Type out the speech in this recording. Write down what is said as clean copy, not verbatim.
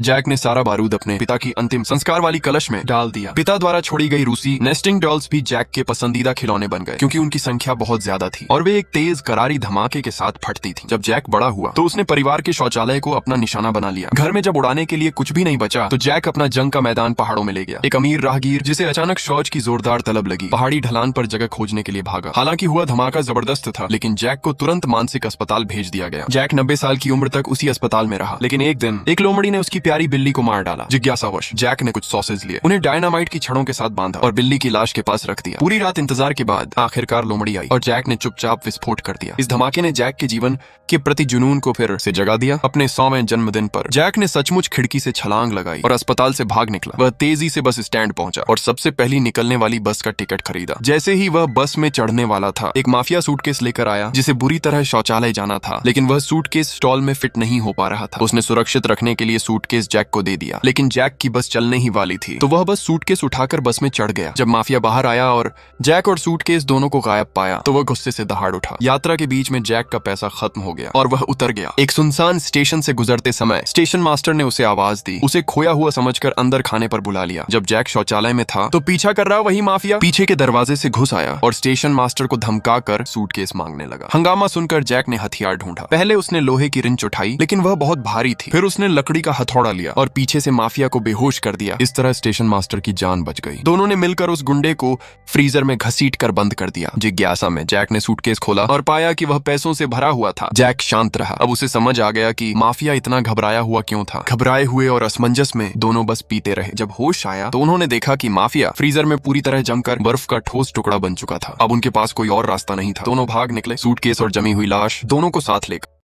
Jack ने सारा बारूद अपने पिता की अंतिम संस्कार वाली कलश में डाल दिया। पिता द्वारा छोड़ी गई रूसी नेस्टिंग डॉल्स भी जैक के पसंदीदा खिलौने बन गए, क्योंकि उनकी संख्या बहुत ज्यादा थी और वे एक तेज करारी धमाके के साथ फटती थी। जब जैक बड़ा हुआ तो उसने परिवार के शौचालय को अपना निशाना बना लिया। घर में जब उड़ाने के लिए कुछ भी नहीं बचा तो जैक अपना जंग का मैदान पहाड़ों में ले गया। एक अमीर राहगीर जिसे अचानक शौच की जोरदार तलब लगी, पहाड़ी ढलान पर जगह खोजने के लिए भागा। हालांकि हुआ धमाका जबरदस्त था, लेकिन जैक को तुरंत मानसिक अस्पताल भेज दिया गया। जैक 90 साल की उम्र तक उसी अस्पताल में रहा, लेकिन एक दिन एक लोमड़ी ने उसकी प्यारी बिल्ली को मार डाला। जिज्ञासावश जैक ने कुछ सॉसेज लिए, उन्हें डायनामाइट की छड़ों के साथ बांधा और बिल्ली की लाश के पास रख दिया। पूरी रात इंतजार के बाद आखिरकार लोमड़ी आई और जैक ने चुपचाप विस्फोट कर दिया। इस धमाके ने जैक के जीवन के प्रति जुनून को फिर से जगा दिया। अपने 100वें जन्मदिन पर जैक ने सचमुच खिड़की से छलांग लगाई और अस्पताल से भाग निकला। वह तेजी से बस स्टैंड पहुंचा और सबसे पहली निकलने वाली बस का टिकट खरीदा। जैसे ही वह बस में चढ़ने वाला था, एक माफिया सूटकेस लेकर आया जिसे बुरी तरह शौचालय जाना था, लेकिन वह सूटकेस स्टॉल में फिट नहीं हो पा रहा था। उसने सुरक्षित रखने के लिए सूटकेस जैक को दे दिया, लेकिन जैक की बस चलने ही वाली थी तो वह बस सूटकेस उठाकर बस में चढ़ गया। जब माफिया बाहर आया और जैक और सूटकेस दोनों को गायब पाया तो वह गुस्से से दहाड़ उठा। यात्रा के बीच में जैक का पैसा खत्म हो गया और वह उतर गया। एक सुनसान स्टेशन से गुजरते समय स्टेशन मास्टर ने उसे आवाज दी। उसे खोया हुआ समझकर अंदर खाने पर बुला लिया। जब जैक शौचालय में था तो पीछा कर रहा वही माफिया पीछे के दरवाजे से घुस आया और स्टेशन मास्टर को धमकाकर सूटकेस मांगने लगा। हंगामा सुनकर जैक ने हथियार ढूंढा। पहले उसने लोहे की रिंच उठाई, लेकिन वह बहुत भारी थी। फिर उसने लकड़ी का हथौड़ा लिया और पीछे से माफिया को बेहोश कर दिया। इस तरह स्टेशन मास्टर की जान बच गई। दोनों ने मिलकर उस गुंडे को फ्रीजर में घसीट कर बंद कर दिया। जिज्ञासा में जैक ने सूटकेस खोला और पाया कि वह पैसों से भरा हुआ था। जैक शांत रहा। अब उसे समझ आ गया कि माफिया इतना घबराया हुआ क्यों था। घबराए हुए और असमंजस में दोनों बस पीते रहे। जब होश आया तो उन्होंने देखा कि माफिया फ्रीजर में पूरी तरह जमकर बर्फ का ठोस टुकड़ा बन चुका था। अब उनके पास कोई और रास्ता नहीं था। दोनों भाग निकले, सूटकेस और जमी हुई लाश दोनों को साथ लेकर।